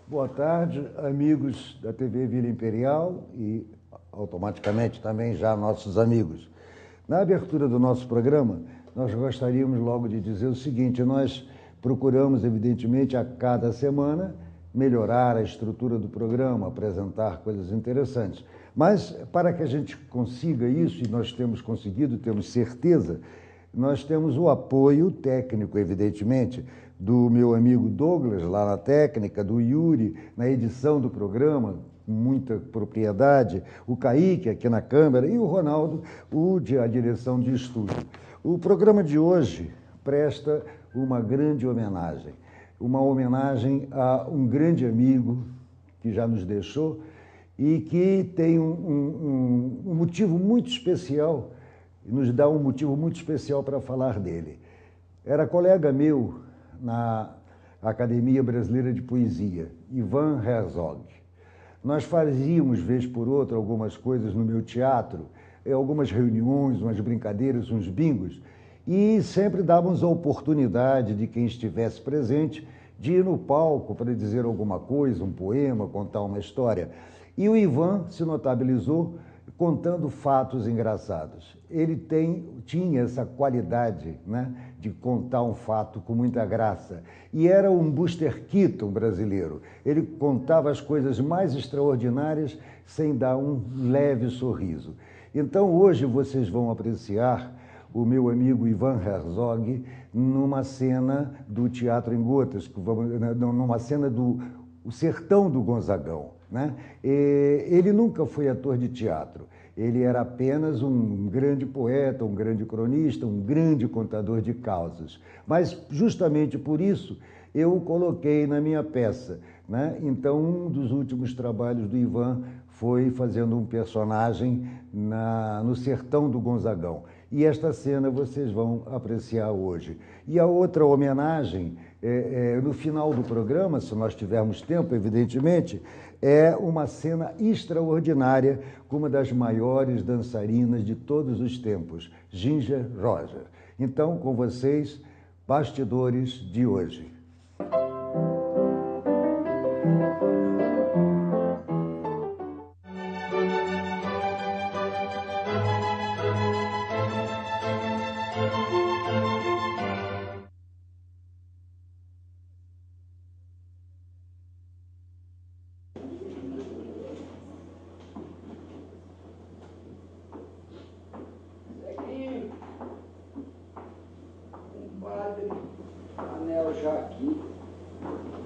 Boa tarde, amigos da TV Vila Imperial e, automaticamente, também já nossos amigos. Na abertura do nosso programa, nós gostaríamos logo de dizer o seguinte: nós procuramos, evidentemente, a cada semana melhorar a estrutura do programa, apresentar coisas interessantes. Mas, para que a gente consiga isso, e nós temos conseguido, temos certeza, nós temos o apoio técnico, evidentemente, do meu amigo Douglas, lá na técnica, do Yuri, na edição do programa, com muita propriedade, o Kaique aqui na câmera e o Ronaldo, a direção de estúdio. O programa de hoje presta uma grande homenagem, uma homenagem a um grande amigo que já nos deixou e que tem um motivo muito especial, nos dá um motivo muito especial para falar dele. Era colega meu na Academia Brasileira de Poesia, Ivan Herzog. Nós fazíamos, vez por outra, algumas coisas no meu teatro, algumas reuniões, umas brincadeiras, uns bingos, e sempre dávamos a oportunidade de quem estivesse presente de ir no palco para dizer alguma coisa, um poema, contar uma história. E o Ivan se notabilizou contando fatos engraçados. Ele tinha essa qualidade, né, de contar um fato com muita graça. E era um Buster Keaton brasileiro. Ele contava as coisas mais extraordinárias sem dar um leve sorriso. Então, hoje vocês vão apreciar o meu amigo Ivan Herzog numa cena do Teatro em Gotas, numa cena do O Sertão do Gonzagão, né? Ele nunca foi ator de teatro. Ele era apenas um grande poeta, um grande cronista, um grande contador de causas. Mas, justamente por isso, eu o coloquei na minha peça, né? Então, um dos últimos trabalhos do Ivan foi fazendo um personagem no Sertão do Gonzagão. E esta cena vocês vão apreciar hoje. E a outra homenagem, no final do programa, se nós tivermos tempo, evidentemente, é uma cena extraordinária com uma das maiores dançarinas de todos os tempos, Ginger Rogers. Então, com vocês, bastidores de hoje.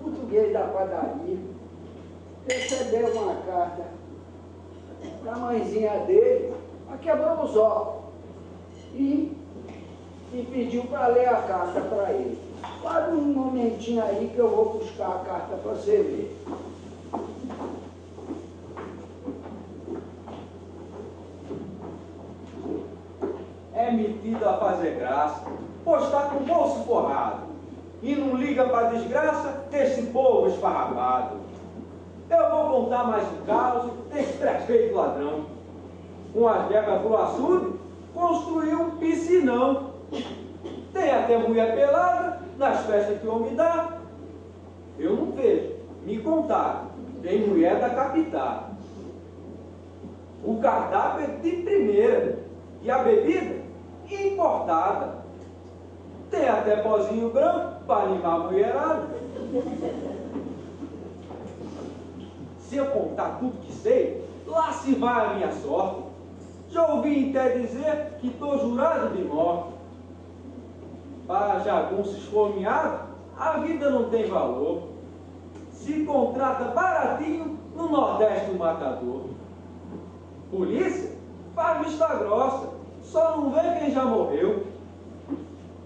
Português da padaria, recebeu uma carta da mãezinha dele, mas quebrou os óculos e pediu para ler a carta para ele. Para um momentinho aí que eu vou buscar a carta para você ver. É metido a fazer graça, pois está com o bolso forrado. E não liga para a desgraça desse povo esfarrapado. Eu vou contar mais um caso desse prefeito ladrão. Com as verbas pro açude, construiu um piscinão. Tem até mulher pelada nas festas que o homem dá. Eu não vejo, me contaram, tem mulher da capital. O cardápio é de primeira e a bebida importada. Tem até pozinho branco para animar a mulherada. Se eu contar tudo que sei, lá se vai a minha sorte. Já ouvi até dizer que estou jurado de morte. Para jagunço esfomeado, a vida não tem valor. Se contrata baratinho no Nordeste o matador. Polícia faz vista grossa, só não vê quem já morreu.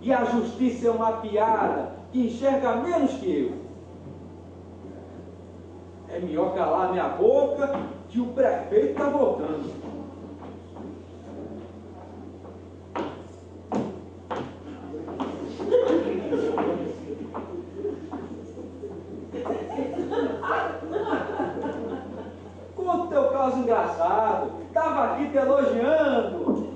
E a justiça é uma piada que enxerga menos que eu. É melhor calar minha boca que o prefeito está voltando. desgraçado. Estava aqui te elogiando.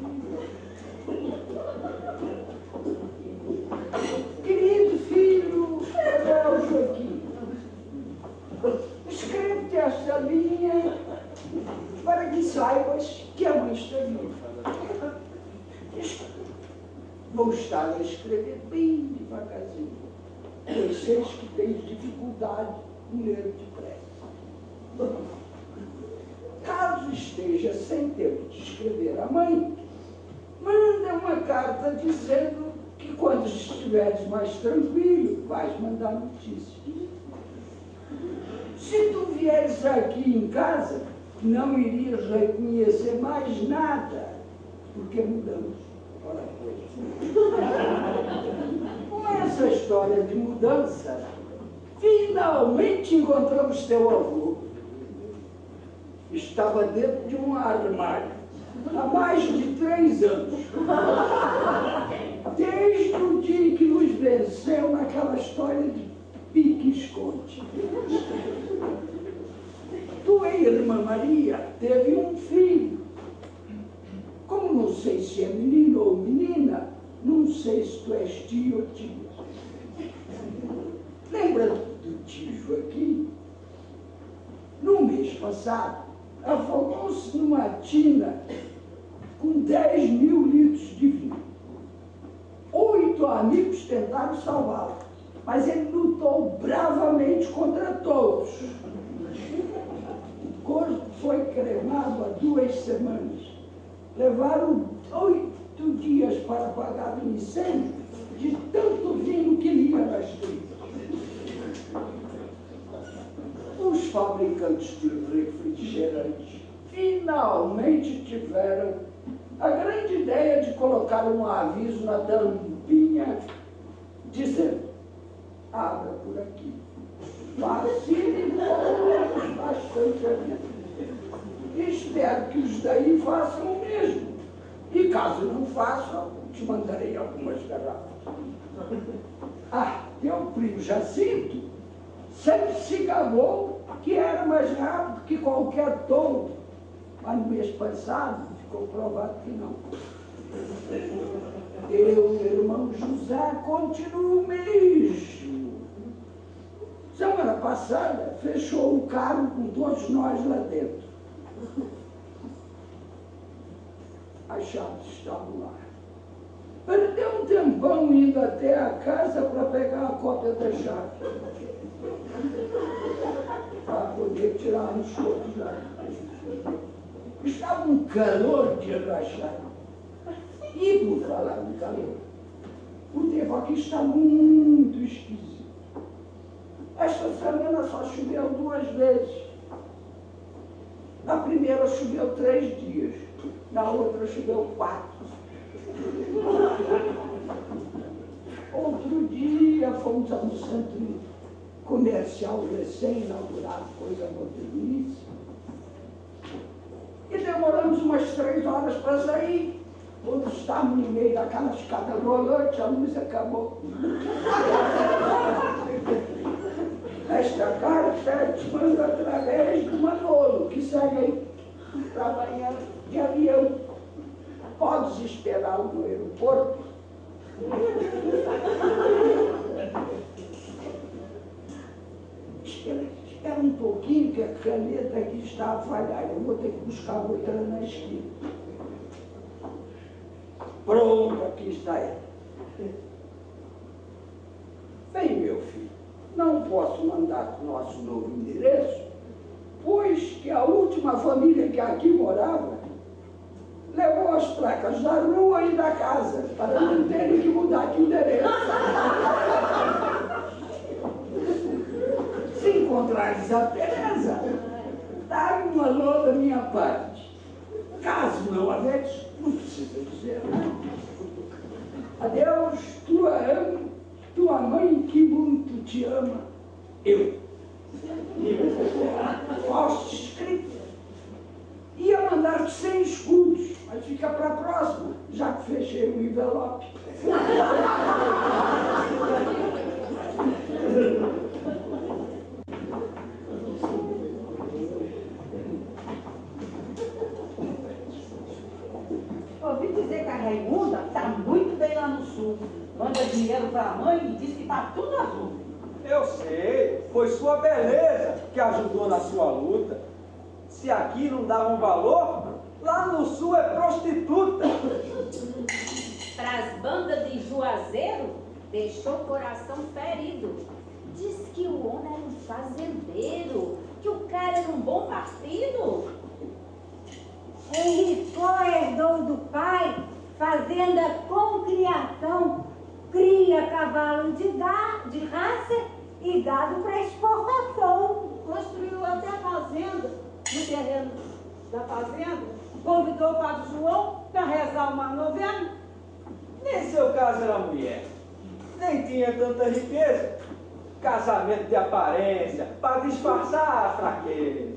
Querido filho, Abel Joaquim, escrevo-te esta linha para que saibas que a mãe está viva. Vou estar a escrever bem devagarzinho, pois sei que tens dificuldade em ler depressa. Caso esteja sem tempo de escrever à mãe, manda uma carta dizendo que quando estiveres mais tranquilo, vais mandar notícias. Se tu vieres aqui em casa, não irias reconhecer mais nada, porque mudamos. Ora, pois. Com essa história de mudança, finalmente encontramos teu avô. Estava dentro de um armário há mais de 3 anos. Desde o dia que nos venceu naquela história de pique-esconde. Tua irmã Maria teve um filho. Como não sei se é menino ou menina, não sei se tu és tio ou tia. Lembra-te do tio Joaquim? No mês passado, afogou-se numa tina com 10 mil litros de vinho. 8 amigos tentaram salvá-lo, mas ele lutou bravamente contra todos. O corpo foi cremado há 2 semanas. Levaram 8 dias para apagar o incêndio de tanto vinho que lia nas tripas. Os fabricantes de refrigerantes finalmente tiveram a grande ideia de colocar um aviso na tampinha dizendo: abra por aqui. Facilitou bastante a vida. Espero que os daí façam o mesmo. E caso não façam, te mandarei algumas garrafas. Ah, teu primo Jacinto sempre se gabou que era mais rápido que qualquer tolo. Mas no mês passado ficou provado que não. Eu, irmão José, continuo o mesmo. Semana passada fechou o carro com todos nós lá dentro. As chaves estavam lá. Perdeu um tempão indo até a casa para pegar a cópia da chave. Para poder tirar os chopos lá. Estava um calor de rachar. E por falar no calor, o tempo aqui está muito esquisito. Esta semana só choveu 2 vezes. Na primeira choveu 3 dias, na outra choveu 4. Outro dia fomos a um centro comercial recém-inaugurado, coisa moderníssima. E demoramos umas 3 horas para sair. Quando estávamos no meio daquela escada rolante, a luz acabou. Esta carta te manda através do Manolo, que segue para amanhã de avião. Podes esperá-lo no aeroporto. Espera um pouquinho, que a caneta aqui está a falhar. Eu vou ter que buscar outra na esquina. Pronto, aqui está ela. Bem, meu filho, não posso mandar o nosso novo endereço, pois que a última família que aqui morava levou as placas da rua e da casa para não terem que mudar de endereço. Se encontrares a Teresa, dá-lhe um alô da minha parte. Caso não a vejas, não precisa dizer nada. Adeus, tua mãe que muito te ama. Eu. Posso escrito. Ia mandar-te 100 escudos, mas fica para a próxima, já que fechei o envelope. Raimunda está muito bem lá no sul. Manda dinheiro para a mãe e diz que está tudo azul. Eu sei, foi sua beleza que ajudou na sua luta. Se aqui não dava um valor, lá no sul é prostituta. Para as bandas de Juazeiro, deixou o coração ferido. Diz que o homem era um fazendeiro, que o cara era um bom partido. Henricó herdou do pai fazenda com criação, cria cavalo de raça e gado para exportação. Construiu até fazenda no terreno da fazenda. Convidou o padre João para rezar uma novena. Nem seu caso era mulher, nem tinha tanta riqueza. Casamento de aparência, para disfarçar a fraqueza.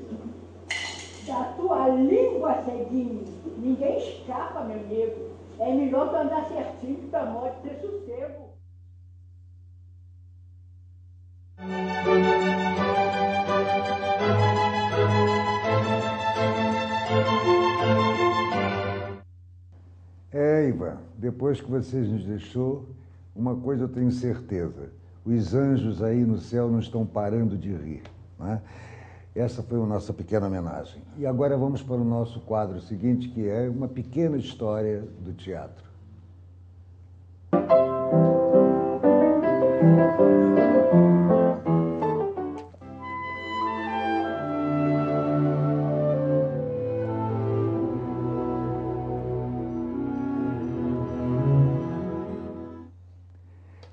Da tua língua, ceguinho, ninguém escapa, meu amigo. É melhor tu andar certinho que tua morte ter sossego. Ivan, depois que vocês nos deixou, uma coisa eu tenho certeza. Os anjos aí no céu não estão parando de rir, né? Essa foi a nossa pequena homenagem. E agora vamos para o nosso quadro seguinte, que é uma pequena história do teatro.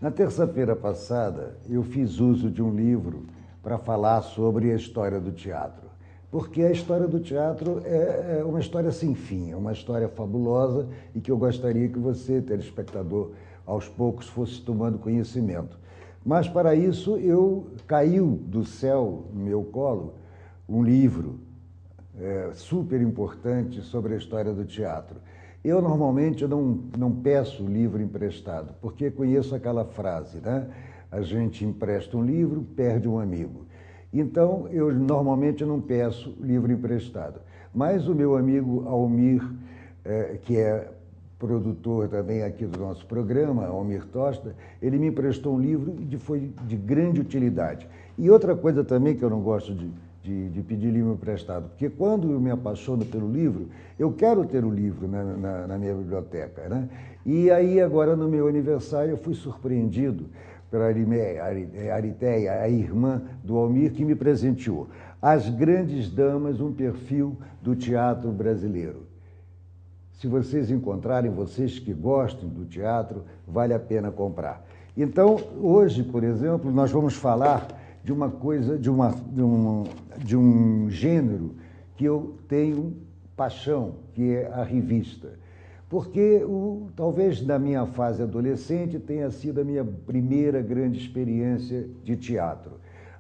Na terça-feira passada, eu fiz uso de um livro para falar sobre a história do teatro. Porque a história do teatro é uma história sem fim, é uma história fabulosa e que eu gostaria que você, telespectador, aos poucos fosse tomando conhecimento. Mas, para isso, caiu do céu, no meu colo, um livro super importante sobre a história do teatro. Eu, normalmente, não peço livro emprestado, porque conheço aquela frase, né? A gente empresta um livro, perde um amigo. Então, eu normalmente não peço livro emprestado. Mas o meu amigo Almir, que é produtor também aqui do nosso programa, Almir Tosta, ele me emprestou um livro e foi de grande utilidade. E outra coisa também que eu não gosto de pedir livro emprestado, porque quando eu me apaixono pelo livro, eu quero ter o livro na minha biblioteca, né? E aí, agora, no meu aniversário, eu fui surpreendido pela Aritéia, a irmã do Almir, que me presenteou As Grandes Damas, um perfil do teatro brasileiro. Se vocês encontrarem, vocês que gostem do teatro, vale a pena comprar. Então, hoje, por exemplo, nós vamos falar de uma coisa, de um gênero que eu tenho paixão, que é a revista. Porque talvez na minha fase adolescente tenha sido a minha primeira grande experiência de teatro,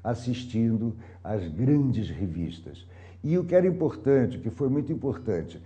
assistindo às grandes revistas. E o que era importante, que foi muito importante,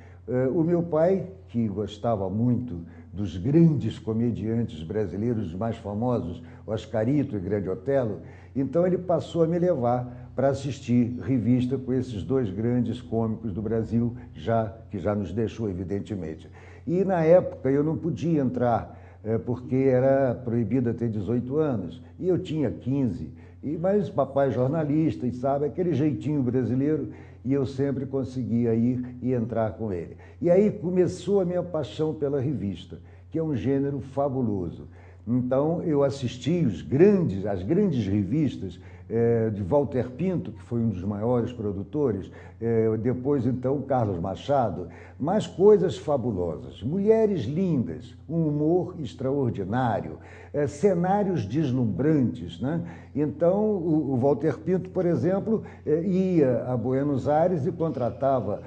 o meu pai, que gostava muito dos grandes comediantes brasileiros, os mais famosos, Oscarito e Grande Otelo, então ele passou a me levar para assistir revista com esses dois grandes cômicos do Brasil, que já nos deixou, evidentemente. E na época eu não podia entrar, porque era proibido ter 18 anos, e eu tinha 15. Mas papai é jornalista, e sabe, aquele jeitinho brasileiro, e eu sempre conseguia ir e entrar com ele. E aí começou a minha paixão pela revista, que é um gênero fabuloso. Então eu assisti as grandes revistas de Walter Pinto, que foi um dos maiores produtores, depois então Carlos Machado, mas coisas fabulosas, mulheres lindas, um humor extraordinário, cenários deslumbrantes, né? Então o Walter Pinto, por exemplo, ia a Buenos Aires e contratava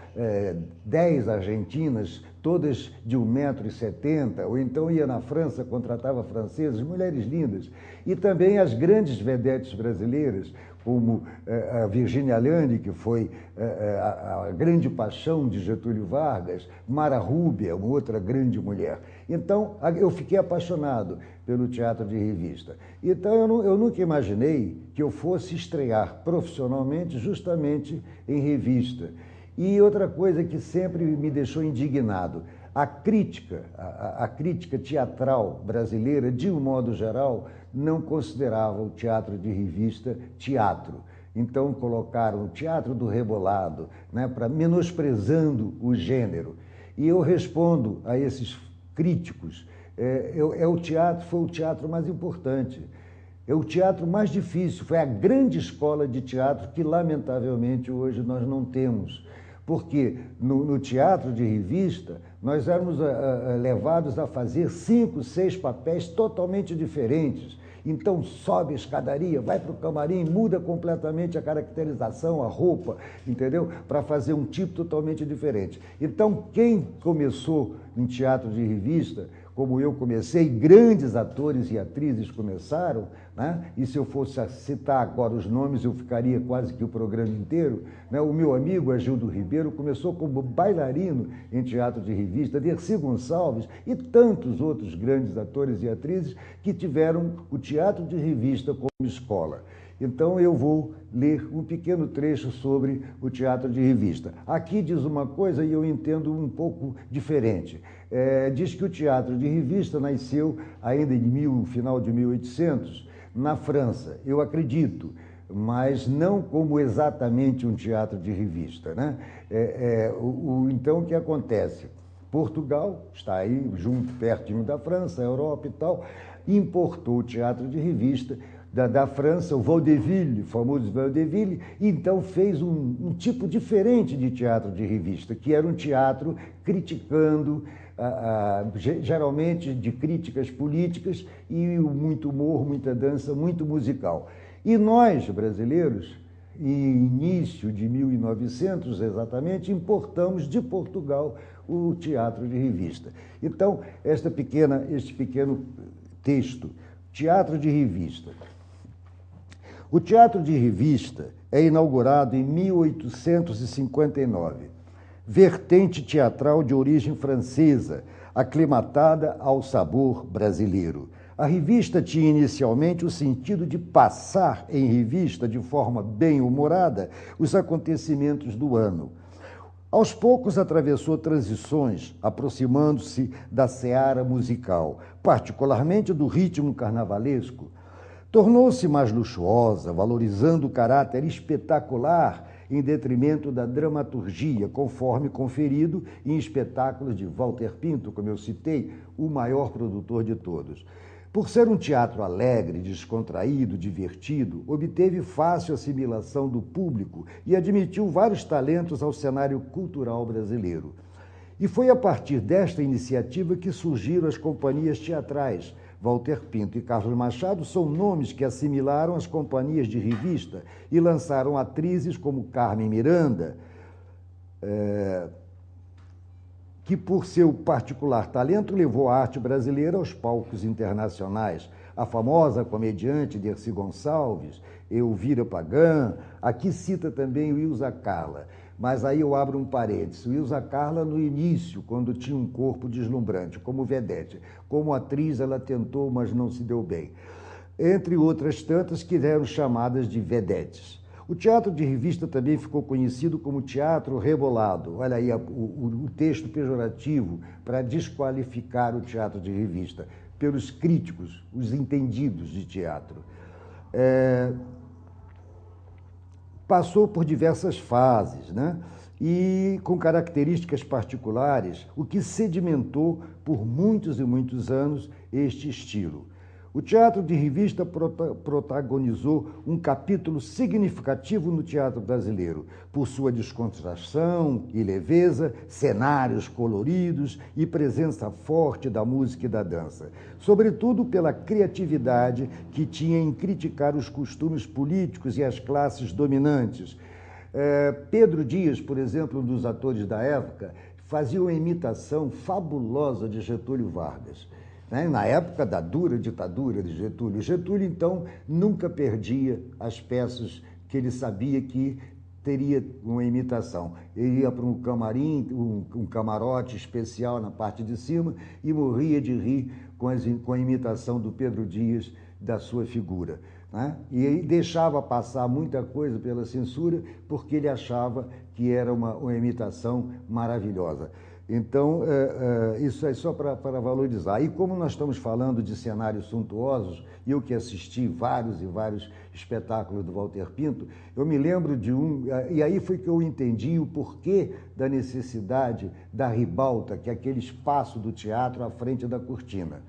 10 argentinas, todas de 1,70 m, ou então ia na França, contratava francesas, mulheres lindas. E também as grandes vedetes brasileiras, como a Virginia Lane, que foi a grande paixão de Getúlio Vargas, Mara Rúbia, uma outra grande mulher. Então, eu fiquei apaixonado pelo teatro de revista. Então, eu nunca imaginei que eu fosse estrear profissionalmente justamente em revista. E outra coisa que sempre me deixou indignado, a crítica, a crítica teatral brasileira, de um modo geral, não considerava o teatro de revista teatro. Então colocaram o teatro do rebolado, né, menosprezando o gênero. E eu respondo a esses críticos, o teatro foi o teatro mais importante, é o teatro mais difícil, foi a grande escola de teatro que, lamentavelmente, hoje nós não temos. Porque no teatro de revista, nós éramos levados a fazer 5, 6 papéis totalmente diferentes. Então sobe a escadaria, vai para o camarim, muda completamente a caracterização, a roupa, entendeu? Para fazer um tipo totalmente diferente. Então quem começou em teatro de revista, como eu comecei, grandes atores e atrizes começaram, né? E se eu fosse citar agora os nomes, eu ficaria quase que o programa inteiro, né? O meu amigo Agildo Ribeiro começou como bailarino em teatro de revista, Dercy Gonçalves e tantos outros grandes atores e atrizes que tiveram o teatro de revista como escola. Então eu vou ler um pequeno trecho sobre o teatro de revista. Aqui diz uma coisa e eu entendo um pouco diferente. Diz que o teatro de revista nasceu ainda final de 1800, na França. Eu acredito, mas não como exatamente um teatro de revista, né? Então o que acontece? Portugal está aí, junto, pertinho da França, a Europa e tal, importou o teatro de revista da França, o vaudeville, o famoso vaudeville, e então fez um tipo diferente de teatro de revista, que era um teatro criticando, geralmente de críticas políticas, e muito humor, muita dança, muito musical. E nós, brasileiros, em início de 1900, exatamente, importamos de Portugal o teatro de revista. Então, este pequeno texto, teatro de revista. O teatro de revista é inaugurado em 1859, vertente teatral de origem francesa, aclimatada ao sabor brasileiro. A revista tinha inicialmente o sentido de passar em revista, de forma bem-humorada, os acontecimentos do ano. Aos poucos atravessou transições, aproximando-se da seara musical, particularmente do ritmo carnavalesco. Tornou-se mais luxuosa, valorizando o caráter espetacular em detrimento da dramaturgia, conforme conferido em espetáculos de Walter Pinto, como eu citei, o maior produtor de todos. Por ser um teatro alegre, descontraído, divertido, obteve fácil assimilação do público e admitiu vários talentos ao cenário cultural brasileiro. E foi a partir desta iniciativa que surgiram as companhias teatrais. Walter Pinto e Carlos Machado são nomes que assimilaram as companhias de revista e lançaram atrizes como Carmen Miranda, que por seu particular talento levou a arte brasileira aos palcos internacionais. A famosa comediante Dercy Gonçalves, Elvira Pagan, aqui cita também o Ilza Carla. Mas aí eu abro um parênteses. O Ilza Carla, no início, quando tinha um corpo deslumbrante, como vedete. Como atriz, ela tentou, mas não se deu bem. Entre outras tantas que eram chamadas de vedetes. O teatro de revista também ficou conhecido como teatro rebolado. Olha aí o texto pejorativo para desqualificar o teatro de revista, pelos críticos, os entendidos de teatro. Passou por diversas fases, né? E com características particulares, o que sedimentou por muitos e muitos anos este estilo. O teatro de revista protagonizou um capítulo significativo no teatro brasileiro, por sua descontração e leveza, cenários coloridos e presença forte da música e da dança. Sobretudo pela criatividade que tinha em criticar os costumes políticos e as classes dominantes. Pedro Dias, por exemplo, um dos atores da época, fazia uma imitação fabulosa de Getúlio Vargas. Na época da dura ditadura de Getúlio. Getúlio, então, nunca perdia as peças que ele sabia que teria uma imitação. Ele ia para um camarim, um camarote especial na parte de cima e morria de rir com a imitação do Pedro Dias da sua figura. Né? E ele deixava passar muita coisa pela censura porque ele achava que era uma imitação maravilhosa. Então, isso é só para valorizar. E como nós estamos falando de cenários suntuosos, e eu que assisti vários e vários espetáculos do Walter Pinto, eu me lembro de um, e aí foi que eu entendi o porquê da necessidade da ribalta, que é aquele espaço do teatro à frente da cortina.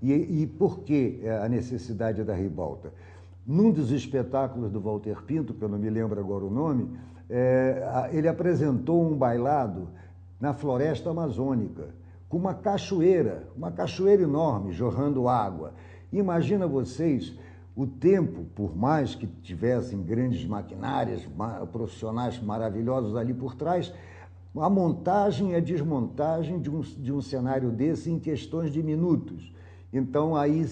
E por que a necessidade da ribalta? Num dos espetáculos do Walter Pinto, que eu não me lembro agora o nome, ele apresentou um bailado na floresta amazônica, com uma cachoeira enorme, jorrando água. Imagina vocês o tempo, por mais que tivessem grandes maquinárias, profissionais maravilhosos ali por trás, a montagem e a desmontagem de um cenário desse em questões de minutos. Então, aí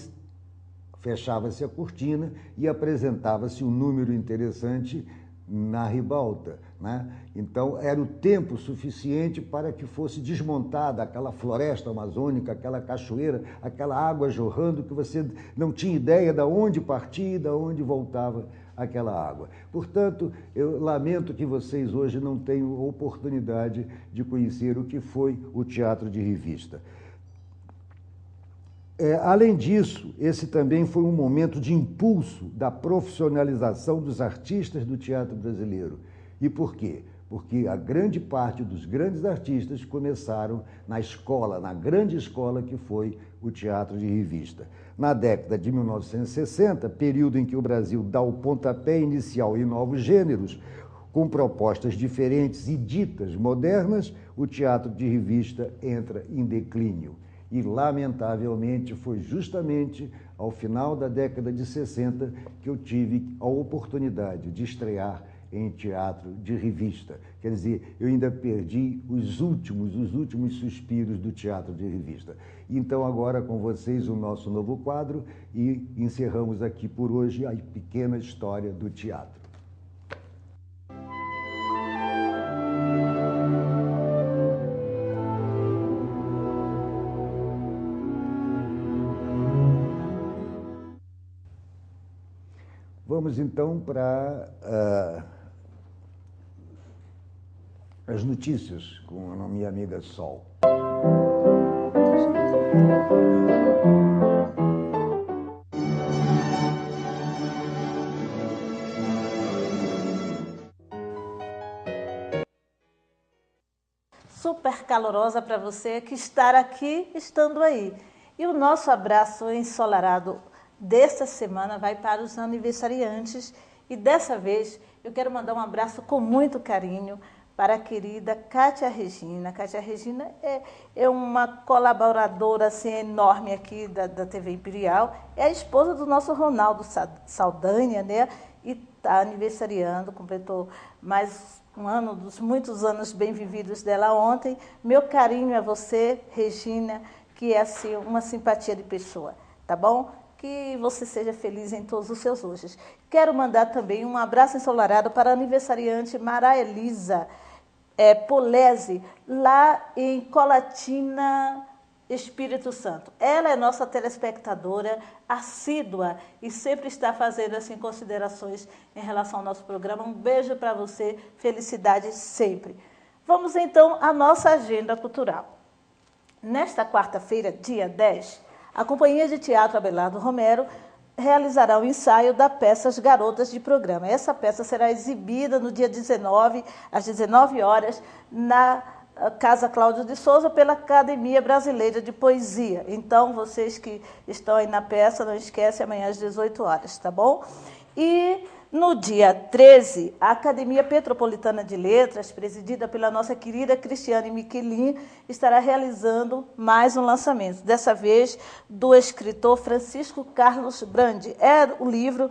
fechava-se a cortina e apresentava-se um número interessante na ribalta, né? Então, era o tempo suficiente para que fosse desmontada aquela floresta amazônica, aquela cachoeira, aquela água jorrando que você não tinha ideia de onde partia e de onde voltava aquela água. Portanto, eu lamento que vocês hoje não tenham oportunidade de conhecer o que foi o teatro de revista. Além disso, esse também foi um momento de impulso da profissionalização dos artistas do teatro brasileiro. E por quê? Porque a grande parte dos grandes artistas começaram na escola, na grande escola que foi o teatro de revista. Na década de 1960, período em que o Brasil dá o pontapé inicial em novos gêneros, com propostas diferentes e ditas modernas, o teatro de revista entra em declínio. E, lamentavelmente, foi justamente ao final da década de 60 que eu tive a oportunidade de estrear em teatro de revista. Quer dizer, eu ainda perdi os últimos suspiros do teatro de revista. Então, agora com vocês o nosso novo quadro e encerramos aqui por hoje a pequena história do teatro. Vamos então para as notícias com a minha amiga Sol. Super calorosa para você que estar aqui, estando aí. E o nosso abraço ensolarado desta semana vai para os aniversariantes e dessa vez eu quero mandar um abraço com muito carinho para a querida Cátia Regina. Cátia Regina é uma colaboradora assim, enorme aqui da TV Imperial, é a esposa do nosso Ronaldo Saldanha, né? E está aniversariando, completou mais um ano dos muitos anos bem vividos dela ontem. Meu carinho a você, Regina, que é assim, uma simpatia de pessoa, tá bom? Que você seja feliz em todos os seus hoje. Quero mandar também um abraço ensolarado para a aniversariante Mara Elisa Polese, lá em Colatina, Espírito Santo. Ela é nossa telespectadora assídua e sempre está fazendo assim, considerações em relação ao nosso programa. Um beijo para você, felicidade sempre. Vamos então à nossa agenda cultural. Nesta quarta-feira, dia 10, a Companhia de Teatro Abelardo Romero realizará o ensaio da peça As Garotas de Programa. Essa peça será exibida no dia 19, às 19 horas, na Casa Cláudio de Souza, pela Academia Brasileira de Poesia. Então, vocês que estão aí na peça, não esquecem, amanhã às 18 horas, tá bom? E no dia 13, a Academia Petropolitana de Letras, presidida pela nossa querida Cristiane Miquelin, estará realizando mais um lançamento, dessa vez do escritor Francisco Carlos Brandi. É o livro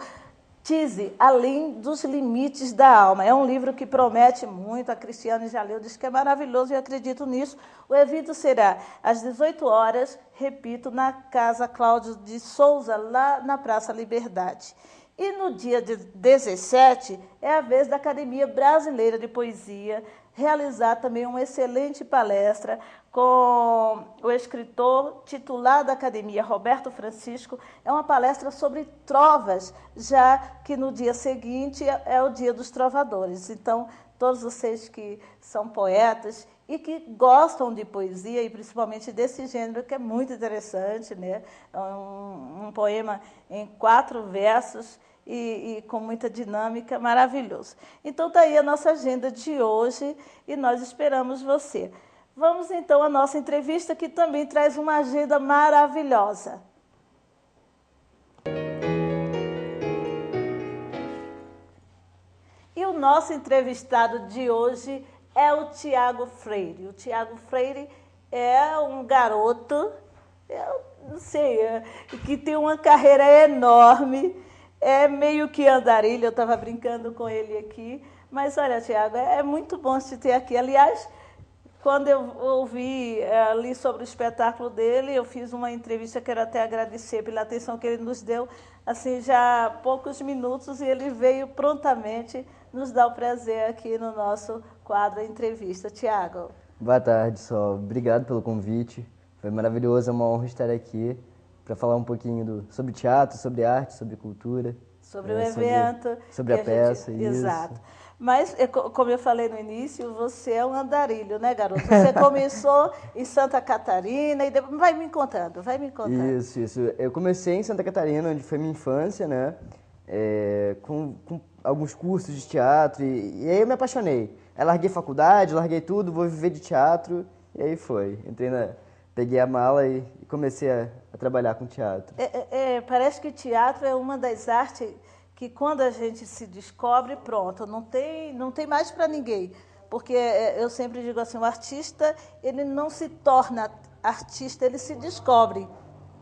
Tise, Além dos Limites da Alma. É um livro que promete muito, a Cristiane já leu, diz que é maravilhoso e eu acredito nisso. O evento será às 18 horas, repito, na Casa Cláudio de Souza, lá na Praça Liberdade. E no dia 17 é a vez da Academia Brasileira de Poesia realizar também uma excelente palestra com o escritor titular da Academia, Roberto Francisco. É uma palestra sobre trovas, já que no dia seguinte é o Dia dos Trovadores. Então, todos vocês que são poetas e que gostam de poesia, e principalmente desse gênero, que é muito interessante, né? É um poema em 4 versos e com muita dinâmica, maravilhoso. Então, está aí a nossa agenda de hoje e nós esperamos você. Vamos, então, à nossa entrevista, que também traz uma agenda maravilhosa. E o nosso entrevistado de hoje é o Tiago Freire. O Tiago Freire é um garoto, eu não sei, que tem uma carreira enorme, é meio que andarilho, eu estava brincando com ele aqui. Mas olha, Tiago, é muito bom te ter aqui. Aliás, quando eu ouvi ali sobre o espetáculo dele, eu fiz uma entrevista, quero até agradecer pela atenção que ele nos deu, assim, já há poucos minutos, e ele veio prontamente nos dar o prazer aqui no nosso quadro Entrevista. Tiago. Boa tarde, Sol. Obrigado pelo convite. Foi maravilhoso, é uma honra estar aqui para falar um pouquinho sobre teatro, sobre arte, sobre cultura. Sobre o evento. Sobre a peça, isso. Exato. Mas, como eu falei no início, você é um andarilho, né, garoto? Você começou em Santa Catarina e depois... Vai me contando. Isso. Eu comecei em Santa Catarina, onde foi minha infância, né? Com alguns cursos de teatro, e aí eu me apaixonei. Aí larguei faculdade, larguei tudo, vou viver de teatro, e aí foi. Peguei a mala e comecei a trabalhar com teatro. Parece que teatro é uma das artes que, quando a gente se descobre, pronto, não tem mais para ninguém. Porque eu sempre digo assim, o artista, ele não se torna artista, ele se descobre.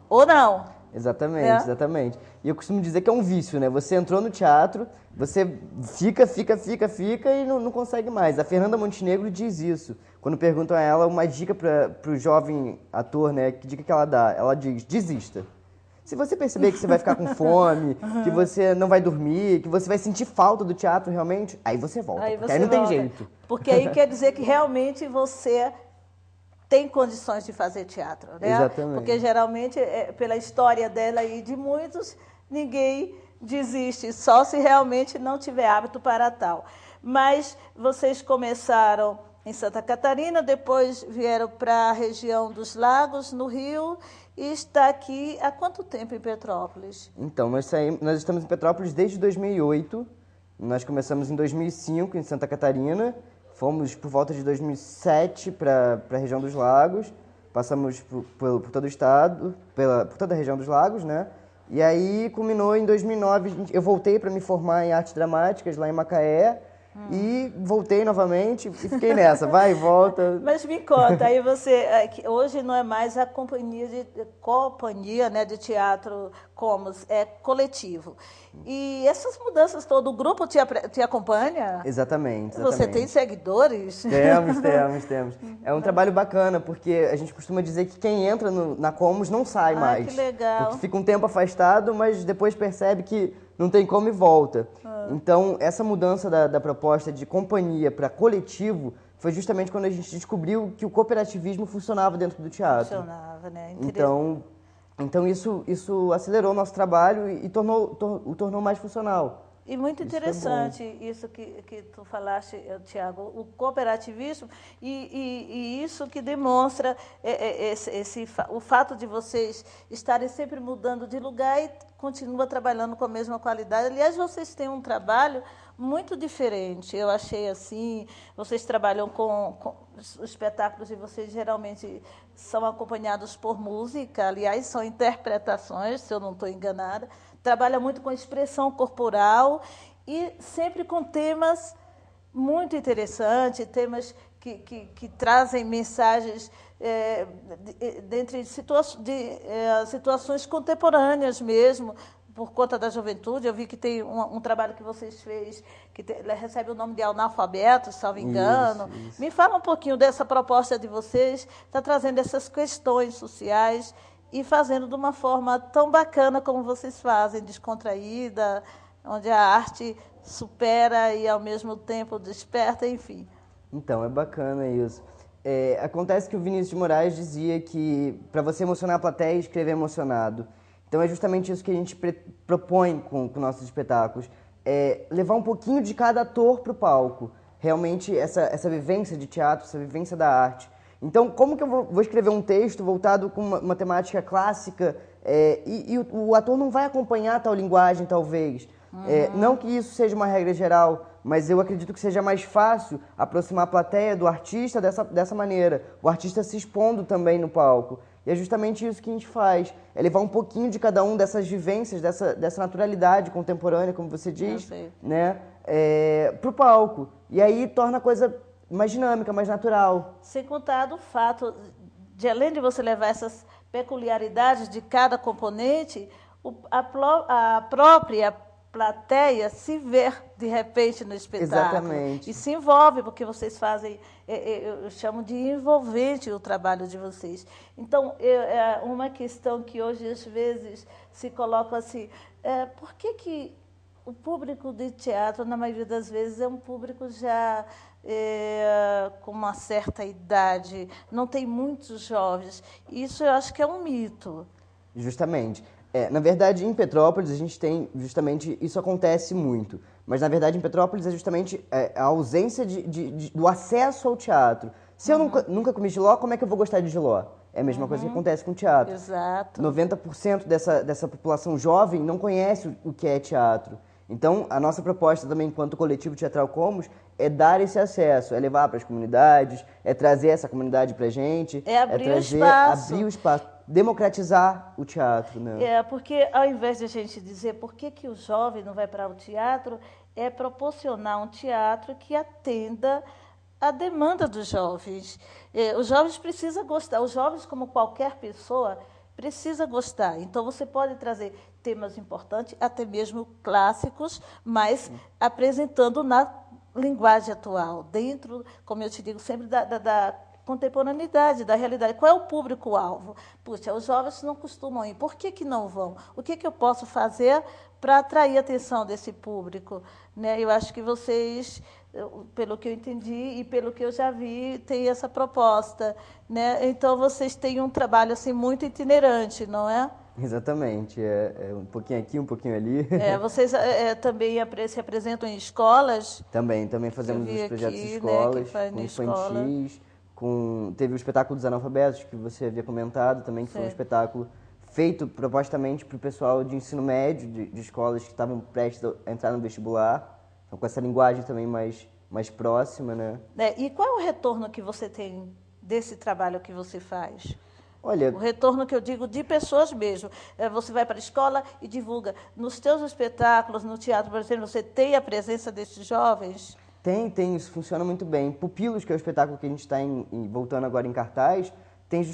Ou não? Exatamente. E eu costumo dizer que é um vício, né? Você entrou no teatro, você fica e não consegue mais. A Fernanda Montenegro diz isso. Quando perguntam a ela uma dica para o jovem ator, né? Que dica que ela dá? Ela diz, desista. Se você perceber que você vai ficar com fome, que você não vai dormir, que você vai sentir falta do teatro realmente, aí você volta, porque aí não tem jeito. Porque aí quer dizer que realmente você tem condições de fazer teatro, né? Exatamente. Porque geralmente, pela história dela e de muitos, ninguém desiste, só se realmente não tiver hábito para tal. Mas vocês começaram em Santa Catarina, depois vieram para a região dos Lagos, no Rio, e está aqui há quanto tempo em Petrópolis? Então, nós estamos em Petrópolis desde 2008, nós começamos em 2005 em Santa Catarina, fomos por volta de 2007 para a região dos Lagos, passamos por todo o estado, por toda a região dos Lagos, né? E aí culminou em 2009, eu voltei para me formar em artes dramáticas lá em Macaé, e voltei novamente e fiquei nessa, vai e volta. Mas me conta, aí você, hoje não é mais a companhia né, de teatro Comos, é coletivo. E essas mudanças todas, o grupo te acompanha? Exatamente. Você tem seguidores? Temos. É um trabalho bacana, porque a gente costuma dizer que quem entra na Comos não sai mais. Que legal. Porque fica um tempo afastado, mas depois percebe que não tem como e volta. Então, essa mudança da proposta de companhia para coletivo foi justamente quando a gente descobriu que o cooperativismo funcionava dentro do teatro. Funcionava, né? Então isso acelerou o nosso trabalho e o tornou mais funcional. E muito interessante isso que tu falaste, Tiago, o cooperativismo e isso que demonstra o fato de vocês estarem sempre mudando de lugar e continua trabalhando com a mesma qualidade. Aliás, vocês têm um trabalho muito diferente. Eu achei assim, vocês trabalham com os espetáculos e vocês geralmente são acompanhados por música, aliás, são interpretações, se eu não estou enganada. Trabalha muito com expressão corporal e sempre com temas muito interessantes, temas que trazem mensagens dentre situações contemporâneas mesmo, por conta da juventude. Eu vi que tem um trabalho que vocês fez, que recebe o nome de Analfabetos, salvo engano. Isso. Me fala um pouquinho dessa proposta de vocês, está trazendo essas questões sociais e fazendo de uma forma tão bacana como vocês fazem, descontraída, onde a arte supera e, ao mesmo tempo, desperta, enfim. Então, é bacana isso. Acontece que o Vinícius de Moraes dizia que, para você emocionar a plateia, escrever emocionado. Então, é justamente isso que a gente propõe com nossos espetáculos. Levar um pouquinho de cada ator para o palco. realmente essa vivência de teatro, essa vivência da arte. Então, como que eu vou escrever um texto voltado com uma temática clássica e o ator não vai acompanhar tal linguagem, talvez? Não que isso seja uma regra geral, mas eu acredito que seja mais fácil aproximar a plateia do artista dessa maneira. O artista se expondo também no palco. E é justamente isso que a gente faz. É levar um pouquinho de cada um dessas vivências, dessa naturalidade contemporânea, como você diz, né, pro palco. E aí torna a coisa mais dinâmica, mais natural. Sem contar o fato de, além de você levar essas peculiaridades de cada componente, a própria plateia se vê, de repente, no espetáculo. Exatamente. E se envolve, porque vocês fazem, eu chamo de envolvente o trabalho de vocês. Então, é uma questão que hoje, às vezes, se coloca assim, por que o público de teatro, na maioria das vezes, é um público já com uma certa idade, não tem muitos jovens? Isso eu acho que é um mito. Justamente. Na verdade, em Petrópolis, a gente tem justamente, isso acontece muito, mas na verdade em Petrópolis é justamente a ausência do acesso ao teatro. Se eu nunca comi jiló, como é que eu vou gostar de jiló? É a mesma coisa que acontece com o teatro. Exato. 90% dessa população jovem não conhece o que é teatro. Então, a nossa proposta também, enquanto coletivo teatral Comos, é dar esse acesso, é levar para as comunidades, é trazer essa comunidade para a gente, abrir o espaço, democratizar o teatro, né? Porque ao invés de a gente dizer por que o jovem não vai para o teatro, é proporcionar um teatro que atenda à demanda dos jovens. Os jovens precisam gostar, os jovens, como qualquer pessoa, precisa gostar. Então, você pode trazer temas importantes, até mesmo clássicos, mas apresentando na linguagem atual, dentro, como eu te digo sempre, da contemporaneidade, da realidade. Qual é o público-alvo? Puxa, os jovens não costumam ir. Por que não vão? O que eu posso fazer para atrair a atenção desse público? Né? Eu acho que vocês, pelo que eu entendi e pelo que eu já vi, têm essa proposta. Né? Então, vocês têm um trabalho assim, muito itinerante, não é? Exatamente. É um pouquinho aqui, um pouquinho ali. Vocês também se apresentam em escolas? Também fazemos os projetos de escolas, né, com infantis. Teve o espetáculo dos analfabetos, que você havia comentado também, que foi um espetáculo feito propostamente para o pessoal de ensino médio, de escolas que estavam prestes a entrar no vestibular, então, com essa linguagem também mais próxima, né? E qual é o retorno que você tem desse trabalho que você faz? Olha, o retorno que eu digo de pessoas mesmo. Você vai para a escola e divulga. Nos teus espetáculos, no teatro, por exemplo, você tem a presença desses jovens? Tem, isso funciona muito bem. Pupilos, que é o espetáculo que a gente está voltando agora em cartaz, teve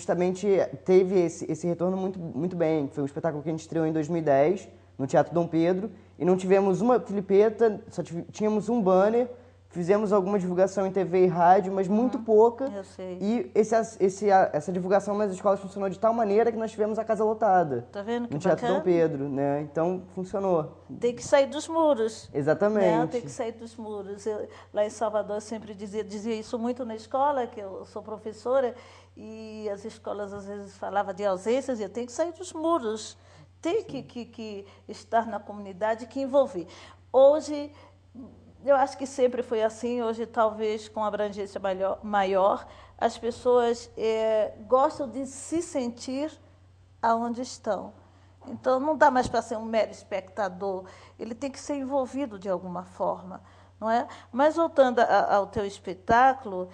esse retorno muito bem. Foi um espetáculo que a gente estreou em 2010, no Teatro Dom Pedro, e não tivemos uma filipeta, só tínhamos um banner, fizemos alguma divulgação em TV e rádio, mas muito pouca. Eu sei. E essa divulgação nas escolas funcionou de tal maneira que nós tivemos a casa lotada. Tá vendo que no Teatro bacana? Dom Pedro, né? Então, funcionou. Tem que sair dos muros. Exatamente. Né? Tem que sair dos muros. Lá em Salvador, eu sempre dizia isso muito na escola, que eu sou professora, e as escolas às vezes falavam de ausências, e eu tenho que sair dos muros. Tem que estar na comunidade, que envolver. Hoje, eu acho que sempre foi assim, hoje talvez com abrangência maior, as pessoas gostam de se sentir aonde estão. Então, não dá mais para ser um mero espectador, ele tem que ser envolvido de alguma forma, não é? Mas, voltando ao teu espetáculo,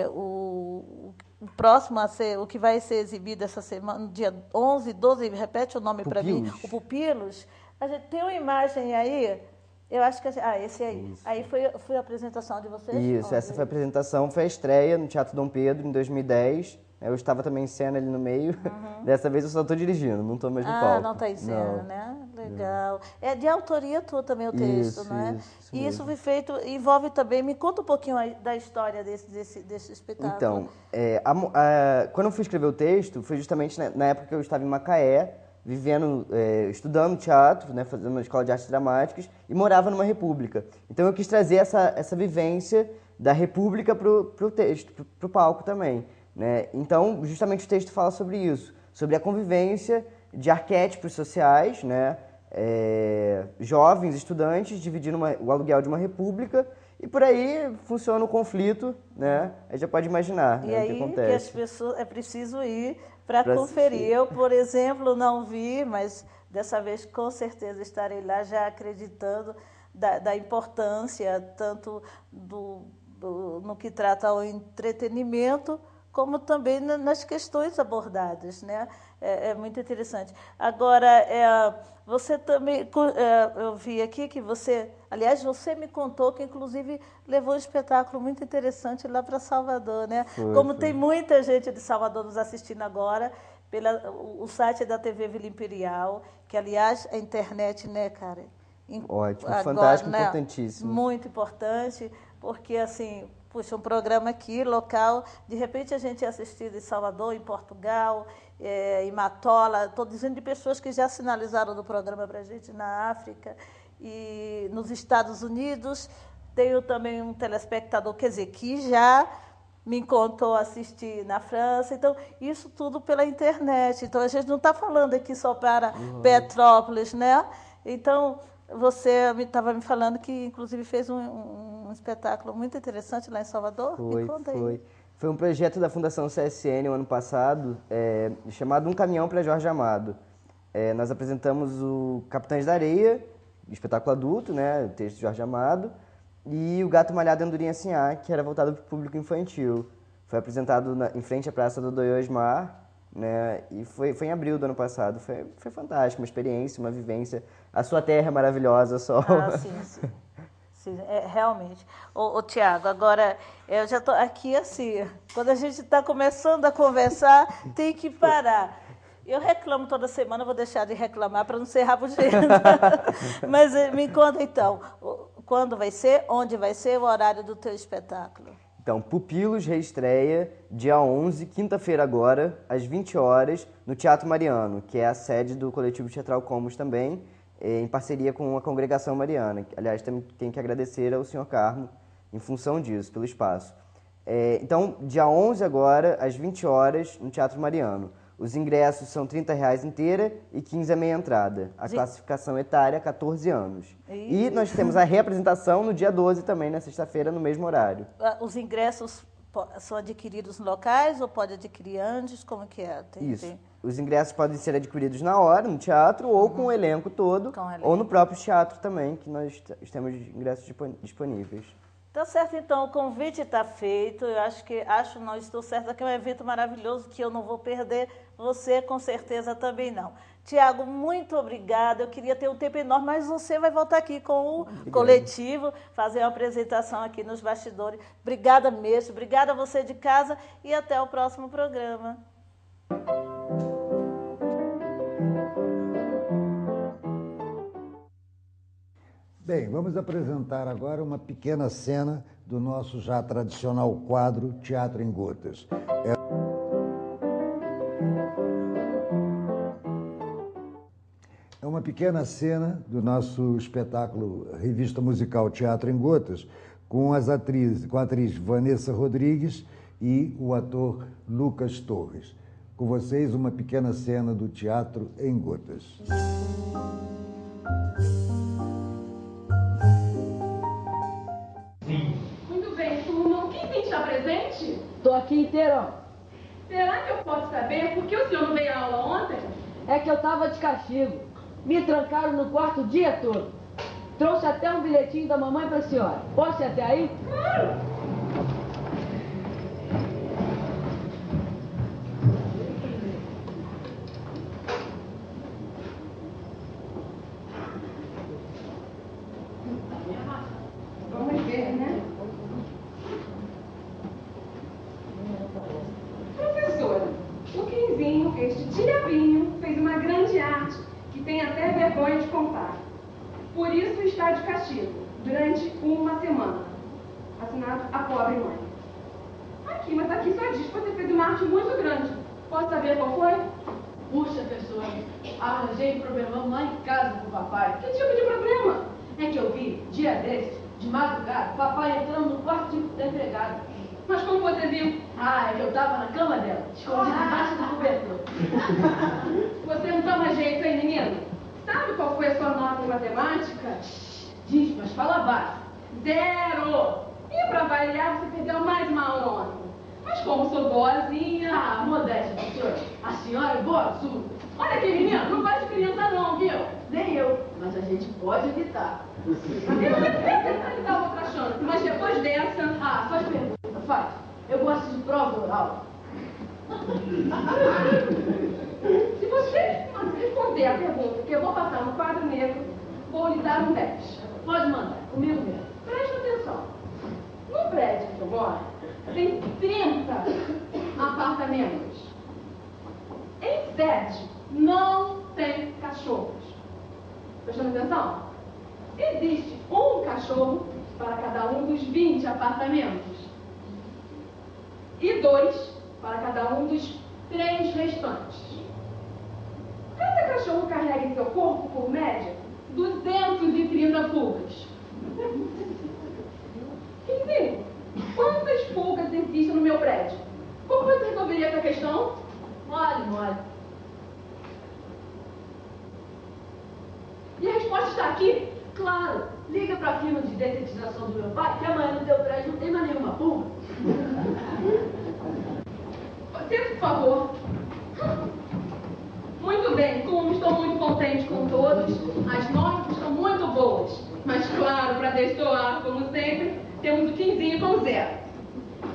o próximo a ser, o que vai ser exibido essa semana, no dia 11, 12, repete o nome para mim, o Pupilos, a gente tem uma imagem aí. Eu acho que esse aí. Isso. Aí foi a apresentação de vocês? Isso, essa foi a apresentação, foi a estreia no Teatro Dom Pedro, em 2010. Eu estava também em cena ali no meio. Dessa vez eu só estou dirigindo, não estou mais no palco. Não está em cena, né? Legal. É de autoria tua também o texto, não é? Isso e isso mesmo. foi feito, envolve também, me conta um pouquinho aí da história desse espetáculo. Então, quando eu fui escrever o texto, foi justamente na época que eu estava em Macaé, estudando teatro, né, fazendo uma escola de artes dramáticas, e morava numa república. Então eu quis trazer essa vivência da república pro texto, pro palco também, né? Então, justamente o texto fala sobre isso, sobre a convivência de arquétipos sociais, né? Jovens estudantes dividindo o aluguel de uma república E por aí funciona o conflito, né? A gente já pode imaginar, E né, o aí que que acontece. as pessoas é preciso ir para Pra conferir. assistir. Eu, por exemplo, não vi, mas dessa vez com certeza estarei lá já acreditando da importância tanto no que trata ao entretenimento, como também nas questões abordadas, né? É muito interessante. Agora, você também, eu vi aqui que você, aliás, você me contou que inclusive levou um espetáculo muito interessante lá para Salvador, né? Como tem muita gente de Salvador nos assistindo agora, o site da TV Vila Imperial, que aliás a internet, né, cara? Ótimo, Agora, fantástico, né, importantíssimo. muito importante, porque assim, puxa, um programa aqui, local, de repente a gente é assistido em Salvador, em Portugal, em Matola, estou dizendo de pessoas que já sinalizaram do programa para a gente na África e nos Estados Unidos. Tenho também um telespectador, quer dizer, que já me contou assistir na França. Então, isso tudo pela internet. Então, a gente não está falando aqui só para Petrópolis, né? Então, você estava me falando que, inclusive, fez um espetáculo muito interessante lá em Salvador. Me conta aí. Foi um projeto da Fundação CSN, o ano passado, chamado Um Caminhão para Jorge Amado. Nós apresentamos o Capitães da Areia, espetáculo adulto, né, texto de Jorge Amado, e o Gato Malhado Andorinha Sinhá, que era voltado para o público infantil. Foi apresentado em frente à Praça do Doio Osmar, né, e foi em abril do ano passado. Foi fantástico, uma experiência, uma vivência. A sua terra é maravilhosa, Sol. Ah, sim. Realmente. Ô, Tiago, agora eu já estou aqui assim, quando a gente está começando a conversar, tem que parar. Eu reclamo toda semana, vou deixar de reclamar para não ser rabugenta. Mas me conta então, quando vai ser, onde vai ser, o horário do teu espetáculo? Então, Pupilos reestreia dia 11, quinta-feira agora, às 20 horas, no Teatro Mariano, que é a sede do Coletivo Teatral Comus também, em parceria com a Congregação Mariana. Aliás, tem que agradecer ao Sr. Carmo em função disso, pelo espaço. Então, dia 11 agora, às 20 horas, no Teatro Mariano. Os ingressos são R$30 inteira e 15 a meia entrada. A classificação etária, 14 anos. E nós temos a reapresentação no dia 12 também, na sexta-feira, no mesmo horário. Os ingressos são adquiridos locais ou pode adquirir antes? Como que é? Isso. Os ingressos podem ser adquiridos na hora, no teatro, ou com o elenco todo, ou no próprio teatro também, que nós temos ingressos disponíveis. Tá certo, então, o convite está feito. Eu não estou certa que é um evento maravilhoso que eu não vou perder. Você, com certeza, também não. Tiago, muito obrigada. Eu queria ter um tempo enorme, mas você vai voltar aqui com o coletivo, fazer uma apresentação aqui nos bastidores. Obrigada mesmo. Obrigada a você de casa e até o próximo programa. Bem, vamos apresentar agora uma pequena cena do nosso já tradicional quadro Teatro em Gotas. É uma pequena cena do nosso espetáculo Revista Musical Teatro em Gotas, com a atriz Vanessa Rodrigues e o ator Lucas Torres. Com vocês, uma pequena cena do Teatro em Gotas. Muito bem, turma. Quem tem que estar presente? Tô aqui inteirão. Será que eu posso saber por que o senhor não veio à aula ontem? É que eu tava de castigo. Me trancaram no quarto o dia todo. Trouxe até um bilhetinho da mamãe pra senhora. Posso ir até aí? Claro. Vamos ver, né? Professora, o Quinzinho, este diabinho, fez uma grande arte que tem até vergonha de contar. Por isso está de castigo, durante uma semana. Assinado a pobre mãe. Aqui, mas aqui só diz que você fez uma arte muito grande. Posso saber qual foi? Puxa, professora, arranjei um problemão lá em casa com o papai. Que tipo de problema? É que eu vi, dia desses, de madrugada, papai entrando no quarto da empregada. Mas como você viu? É que eu tava na cama dela, escondido embaixo do cobertor. Você não toma jeito, hein, menino? Sabe qual foi a sua nota em matemática? Diz, mas fala baixo. 0. E pra variar, você perdeu mais uma onda. Mas como sou boazinha... Ah, modéstia, professora. A senhora é boa surda. Olha aqui, menino, não gosta de criança não, viu? Nem eu, mas a gente pode evitar. Eu não sei dar outra chance, mas depois dessa... Ah, faz pergunta, faz. Eu gosto de prova oral. Se você responder a pergunta que eu vou passar no quadro negro, vou lhe dar um 10. Pode mandar, comigo mesmo. Preste atenção. No prédio que eu moro, tem 30 apartamentos. Em 7 não tem cachorros. Prestando atenção? Existe um cachorro para cada um dos 20 apartamentos. E 2 para cada um dos 3 restantes. Cada cachorro carrega em seu corpo, por média, 230 pulgas. Quinzinho, quantas pulgas existem no meu prédio? Como você resolveria essa questão? Mole. E a resposta está aqui? Claro, liga pra firma de detetização do meu pai, que amanhã no teu prédio não tem mais nenhuma pulga. Você, por favor. Muito bem, como estou muito contente com todos, as notas estão muito boas. Mas, claro, para destoar, como sempre, temos o 15 com 0.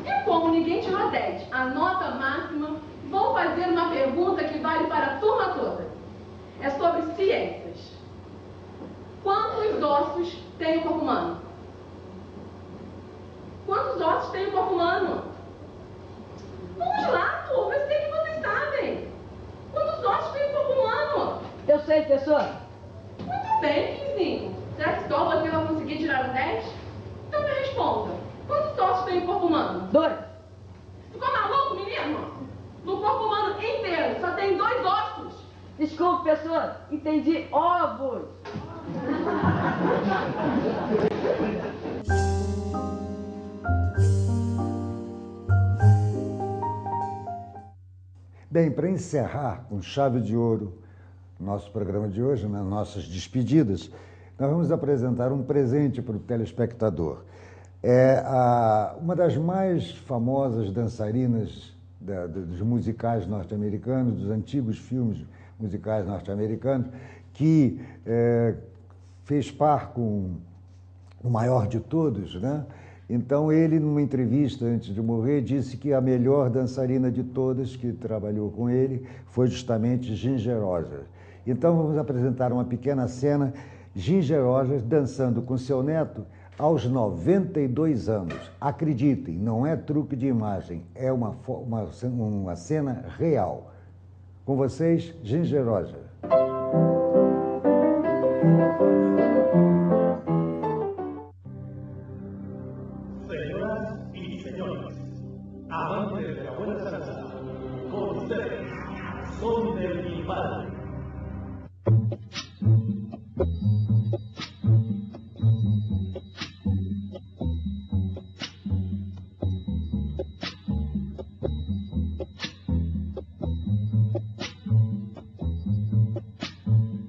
E como ninguém tirou 10, a nota máxima, vou fazer uma pergunta que vale para a turma toda. É sobre ciências. Quantos ossos tem o corpo humano? Quantos ossos tem o corpo humano? Vamos lá, turma, eu sei que vocês sabem. Quantos ossos tem o corpo humano? Eu sei, professora. Muito bem, Quinzinho. Será que só você vai conseguir tirar o 10? Então me responda. Quantos ossos tem o corpo humano? 2. Ficou maluco, menino? No corpo humano inteiro só tem 2 ossos. Desculpe, professora. Entendi ovos. Bem, para encerrar com chave de ouro nosso programa de hoje, nas nossas despedidas, nós vamos apresentar um presente para o telespectador. Uma das mais famosas dançarinas dos musicais norte-americanos, dos antigos filmes musicais norte-americanos, que fez par com o maior de todos, né? Então, ele, numa entrevista antes de morrer, disse que a melhor dançarina de todas que trabalhou com ele foi justamente Ginger Rogers. Então, vamos apresentar uma pequena cena, Ginger Rogers dançando com seu neto aos 92 anos. Acreditem, não é truque de imagem, é uma cena real. Com vocês, Ginger Rogers. Señoras y señores, amantes de la buena salsa, con ustedes, son de mi padre.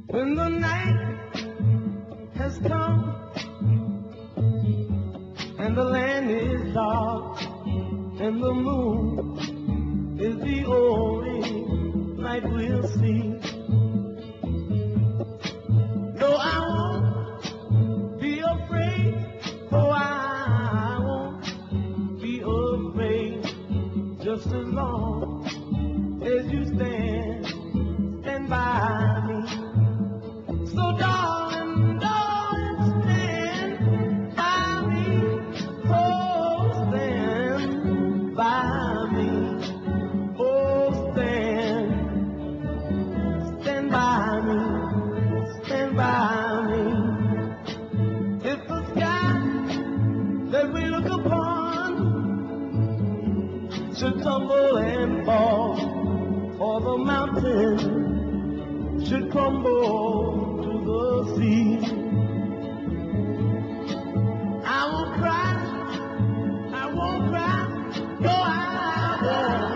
When the night has come and the land is dark and the moon is the only light we'll see. No, I won't be afraid, oh, I won't be afraid, just as long as you stand by me. So darling, darling, stand by me, oh, stand by me, oh, stand by me, stand by me. If the sky that we look upon should tumble and fall, or the mountain should crumble to the sea, I will cry, I won't cry, no, I won't.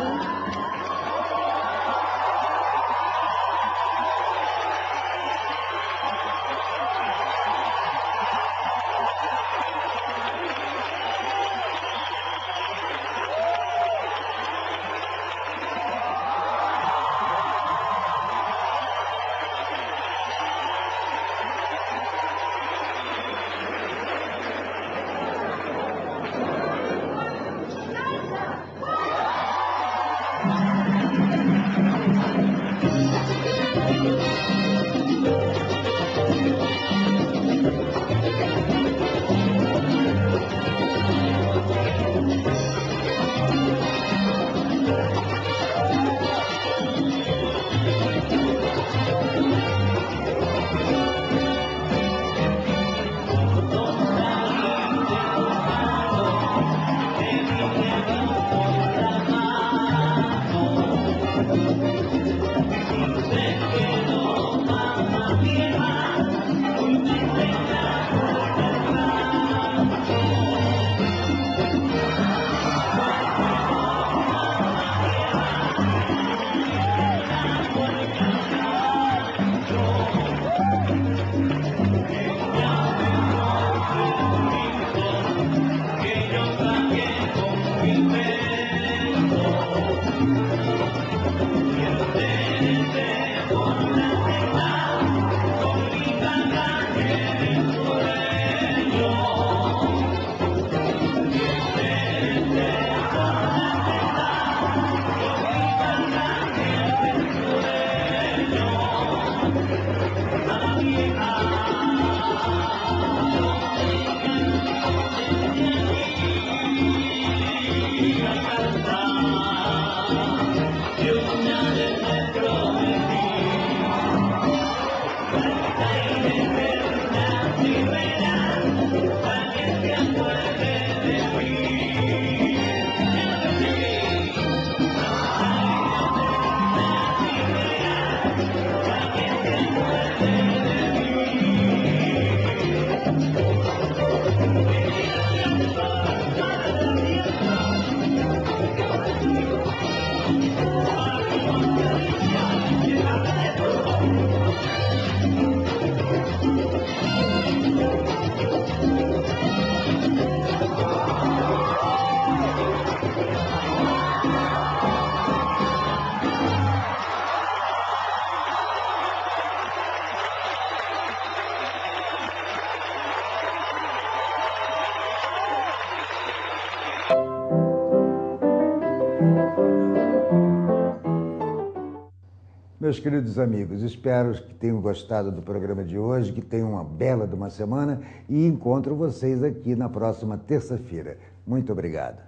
Meus queridos amigos, espero que tenham gostado do programa de hoje, que tenham uma bela de uma semana e encontro vocês aqui na próxima terça-feira. Muito obrigado.